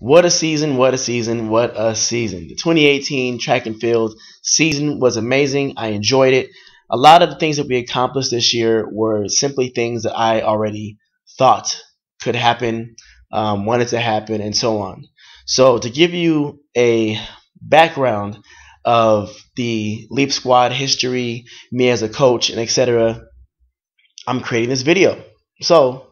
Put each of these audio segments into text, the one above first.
What a season, what a season, what a season. The 2018 track and field season was amazing. I enjoyed it. A lot of the things that we accomplished this year were simply things that I already thought could happen, wanted to happen, and so on. So, to give you a background of the Leap Squad history, me as a coach, and etc., I'm creating this video. So,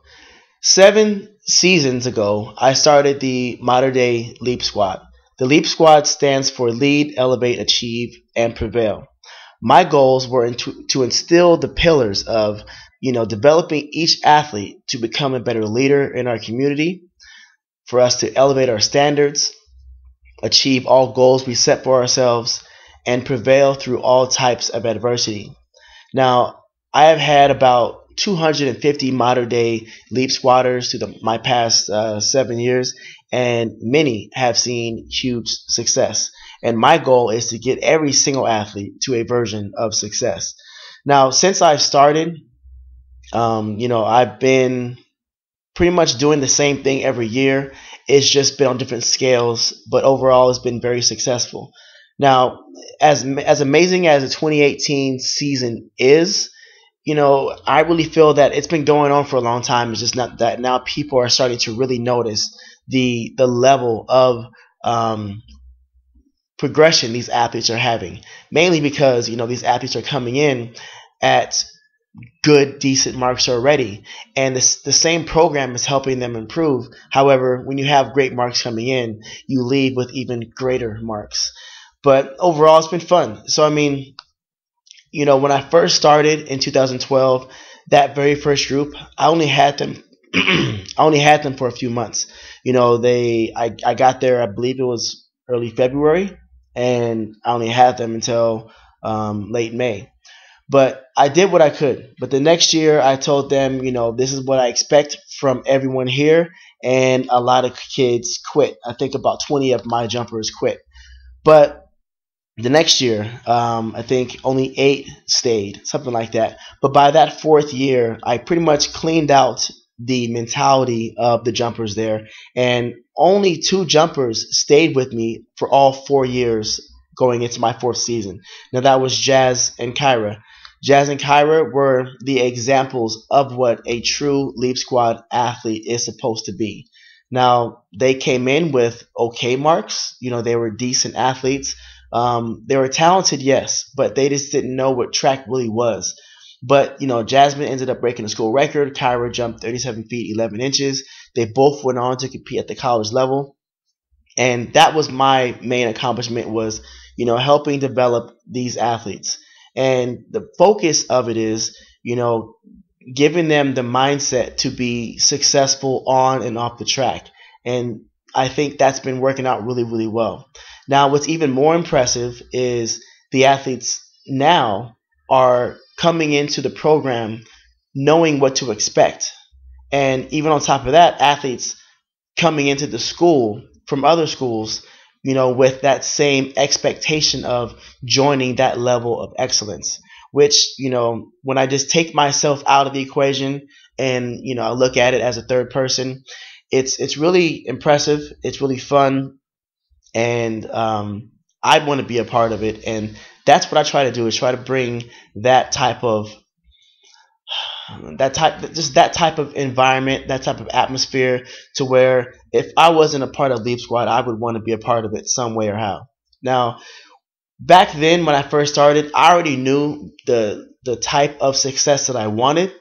7 seasons ago, I started the Mater Dei Leap Squad. The Leap Squad stands for Lead, Elevate, Achieve, and Prevail. My goals were to instill the pillars of, developing each athlete to become a better leader in our community, for us to elevate our standards, achieve all goals we set for ourselves, and prevail through all types of adversity. Now, I have had about 250 Mater Dei Leap Squatters through my past 7 years, and many have seen huge success. And my goal is to get every single athlete to a version of success. Now, since I've started, I've been pretty much doing the same thing every year. It's just been on different scales, but overall, it's been very successful. Now, as amazing as the 2018 season is, I really feel that it's been going on for a long time. It's just not that now people are starting to really notice the level of progression these athletes are having. Mainly because these athletes are coming in at good, decent marks already, and the same program is helping them improve. However, when you have great marks coming in, you leave with even greater marks. But overall, it's been fun. So I mean, when I first started in 2012, that very first group, I only had them I only had them for a few months. I got there, I believe it was early February, and I only had them until late May. But I did what I could. But the next year, I told them, this is what I expect from everyone here, and a lot of kids quit. I think about 20 of my jumpers quit. But the next year, I think only 8 stayed, something like that. But by that 4th year, I pretty much cleaned out the mentality of the jumpers there, and only 2 jumpers stayed with me for all 4 years going into my 4th season. Now that was Jazz and Kyra. Jazz and Kyra were the examples of what a true Leap Squad athlete is supposed to be. Now, they came in with okay marks. They were decent athletes. They were talented, yes, but they just didn't know what track really was. But, Jasmine ended up breaking the school record. Kyra jumped 37 feet, 11 inches. They both went on to compete at the college level. And that was my main accomplishment, was, helping develop these athletes. And the focus of it is, giving them the mindset to be successful on and off the track. And I think that's been working out really, really well. Now, what's even more impressive is the athletes now are coming into the program knowing what to expect. And even on top of that, athletes coming into the school from other schools, with that same expectation of joining that level of excellence, which, when I just take myself out of the equation and, I look at it as a third person, it's really impressive. It's really fun. And I want to be a part of it. And that's what I try to do, is try to bring that type of environment, that type of atmosphere, to where if I wasn't a part of Leap Squad, I would want to be a part of it some way or how. Now, back then when I first started, I already knew the type of success that I wanted,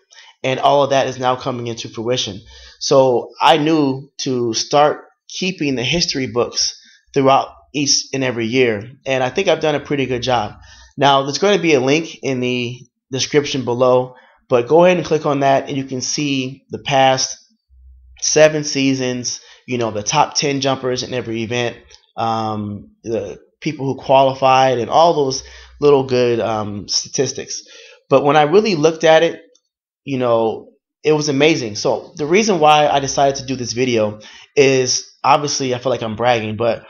and all of that is now coming into fruition. So I knew to start keeping the history books throughout each and every year, and I think I've done a pretty good job. Now, there's going to be a link in the description below, but go ahead and click on that, and you can see the past 7 seasons, the top 10 jumpers in every event, the people who qualified, and all those little good statistics. But when I really looked at it, it was amazing. So the reason why I decided to do this video is, obviously, I feel like I'm bragging, but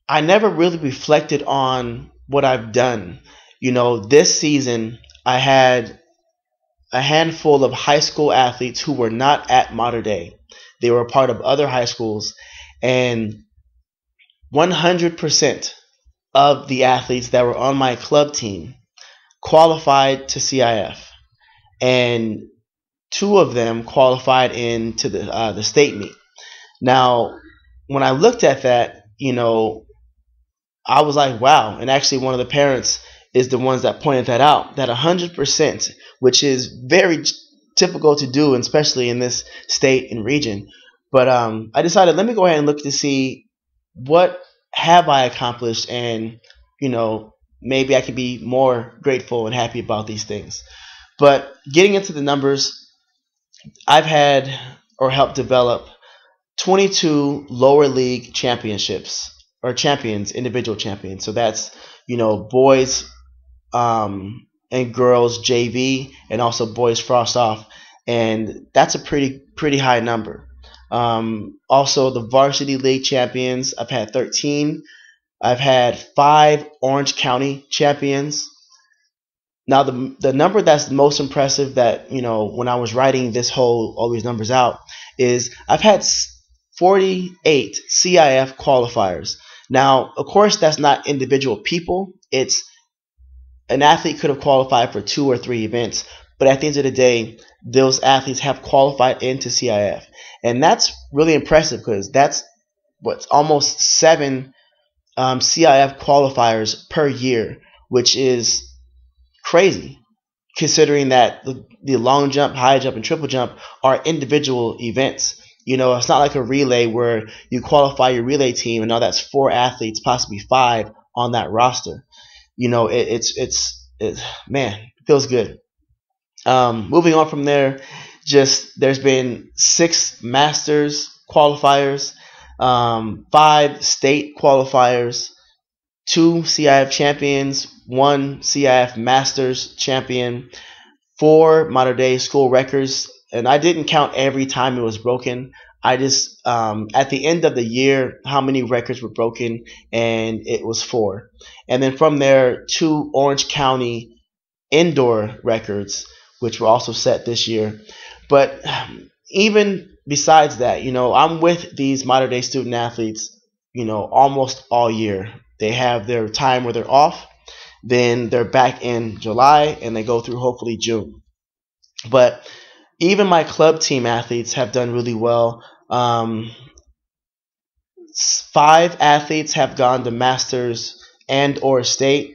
I never really reflected on what I've done. This season I had a handful of high school athletes who were not at Mater Dei. they were a part of other high schools, and 100% of the athletes that were on my club team qualified to CIF, and 2 of them qualified into the state meet. Now, when I looked at that, I was like, wow. And actually, one of the parents is the ones that pointed that out, that 100%, which is very typical to do, especially in this state and region. But I decided, let me go ahead and look to see what have I accomplished, and maybe I can be more grateful and happy about these things. But getting into the numbers, I've had or helped develop 22 lower league championships, or champions, individual champions. So that's, boys and girls JV, and also boys frost off. And that's a pretty high number. Also the varsity league champions, I've had 13. I've had 5 Orange County champions. Now the number that's most impressive, that when I was writing all these numbers out, is I've had 48 CIF qualifiers. Now, of course, that's not individual people. It's an athlete could have qualified for 2 or 3 events, but at the end of the day, those athletes have qualified into CIF, and that's really impressive, because that's what's almost 7 CIF qualifiers per year, which is crazy, considering that the long jump, high jump, and triple jump are individual events. It's not like a relay where you qualify your relay team and now that's 4 athletes, possibly 5 on that roster. Man, it feels good. Moving on from there, there's been 6 Masters qualifiers, 5 state qualifiers, 2 CIF champions, 1 CIF Masters champion, 4 Mater Dei school records, and I didn't count every time it was broken. I just at the end of the year, how many records were broken, and it was 4. And then from there, 2 Orange County indoor records, which were also set this year. But even besides that, I'm with these Mater Dei student athletes, almost all year. They have their time where they're off, then they're back in July, and they go through hopefully June. But even my club team athletes have done really well. 5 athletes have gone to Masters and or state,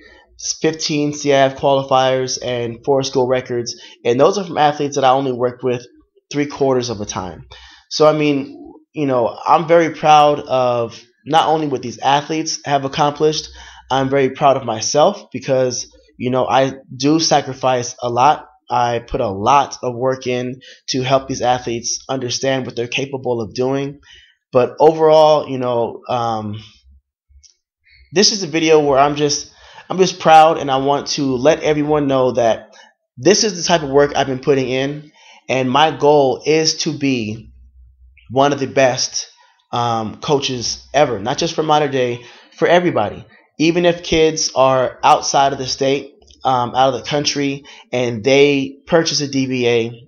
15 CIF qualifiers, and 4 school records. And those are from athletes that I only worked with 3/4 of the time. So, I mean, I'm very proud of not only what these athletes have accomplished, I'm very proud of myself, because, I do sacrifice a lot. I put a lot of work in to help these athletes understand what they're capable of doing. But overall, this is a video where I'm just proud, and I want to let everyone know that this is the type of work I've been putting in, and my goal is to be one of the best coaches ever, not just for Mater Dei, for everybody. Even if kids are outside of the state, out of the country, and they purchase a DBA,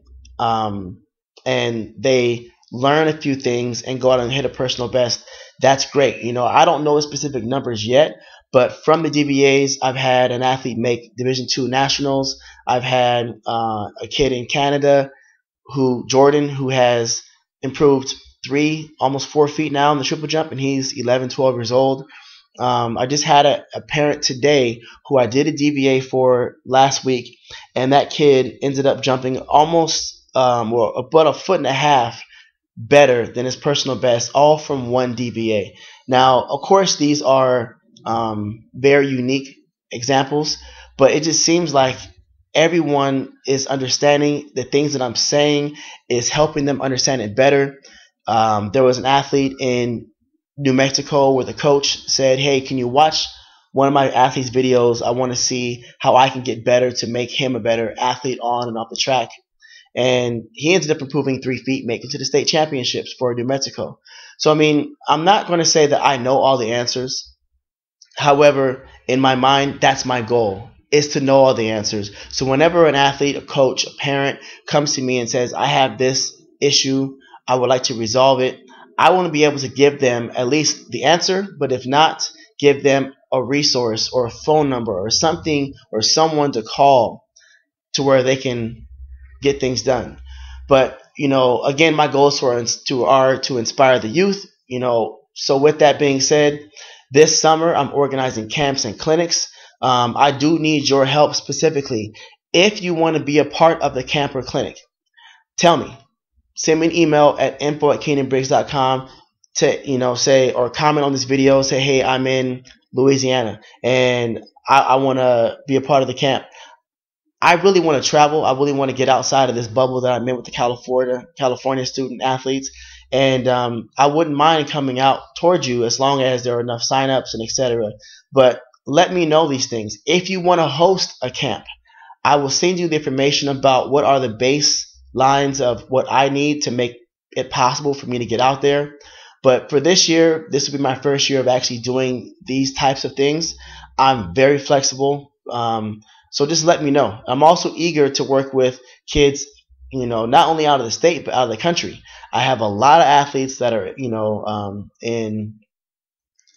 and they learn a few things and go out and hit a personal best, that's great. I don't know the specific numbers yet, but from the DBAs, I've had an athlete make Division II nationals. I've had a kid in Canada, Jordan, who has improved 3, almost 4 feet now in the triple jump, and he's 11, 12 years old. I just had a parent today who I did a DBA for last week, and that kid ended up jumping almost about a 1.5 feet better than his personal best, all from 1 DBA. Now, of course, these are very unique examples, but it just seems like everyone is understanding the things that I'm saying, is helping them understand it better. There was an athlete in New Mexico where the coach said, hey, can you watch one of my athletes' videos? I want to see how I can get better to make him a better athlete on and off the track. And he ended up improving 3 feet, making it to the state championships for New Mexico. So, I mean, I'm not going to say that I know all the answers. However, in my mind, that's my goal, is to know all the answers. So whenever an athlete, a coach, a parent comes to me and says, I have this issue, I would like to resolve it. I want to be able to give them at least the answer, but if not, give them a resource or a phone number or something or someone to call to where they can get things done. But again, my goals are to inspire the youth. So with that being said, this summer I'm organizing camps and clinics. I do need your help specifically. If you want to be a part of the camp or clinic, tell me. Send me an email at info@KeinanBriggs.com to say, or comment on this video. Say, hey, I'm in Louisiana and I want to be a part of the camp. I really want to travel. I really want to get outside of this bubble that I'm in with the California student athletes. And I wouldn't mind coming out towards you as long as there are enough signups and etc. But let me know these things. If you want to host a camp, I will send you the information about what are the baselines of what I need to make it possible for me to get out there. But for this year, this will be my first year of actually doing these types of things. I'm very flexible. So just let me know. I'm also eager to work with kids, not only out of the state, but out of the country. I have a lot of athletes that are, in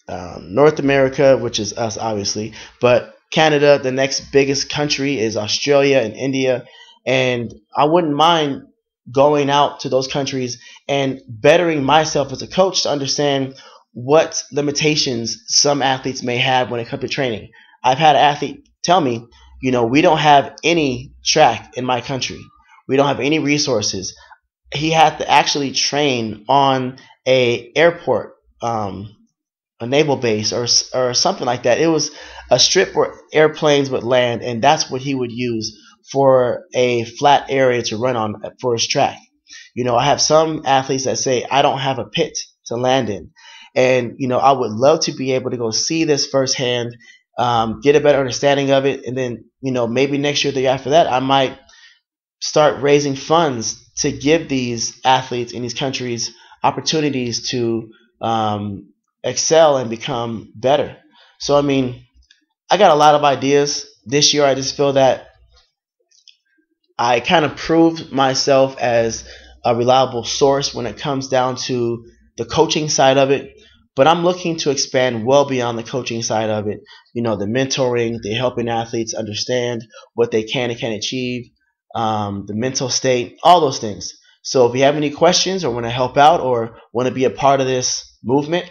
North America, which is us, obviously. But Canada, the next biggest country, is Australia and India. And I wouldn't mind going out to those countries and bettering myself as a coach to understand what limitations some athletes may have when it comes to training. I've had an athlete tell me, we don't have any track in my country. We don't have any resources. He had to actually train on a airport, a naval base or something like that. It was a strip where airplanes would land, and that's what he would use for a flat area to run on for his track. I have some athletes that say, I don't have a pit to land in. And, I would love to be able to go see this firsthand, get a better understanding of it. And then, maybe next year, the year after that, I might start raising funds to give these athletes in these countries opportunities to excel and become better. So, I got a lot of ideas. This year, I just feel that I kind of proved myself as a reliable source when it comes down to the coaching side of it. But I'm looking to expand well beyond the coaching side of it. The mentoring, the helping athletes understand what they can and can't achieve, the mental state, all those things. So if you have any questions or want to help out or want to be a part of this movement,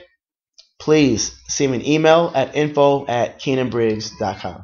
please send me an email at info@KeinanBriggs.com.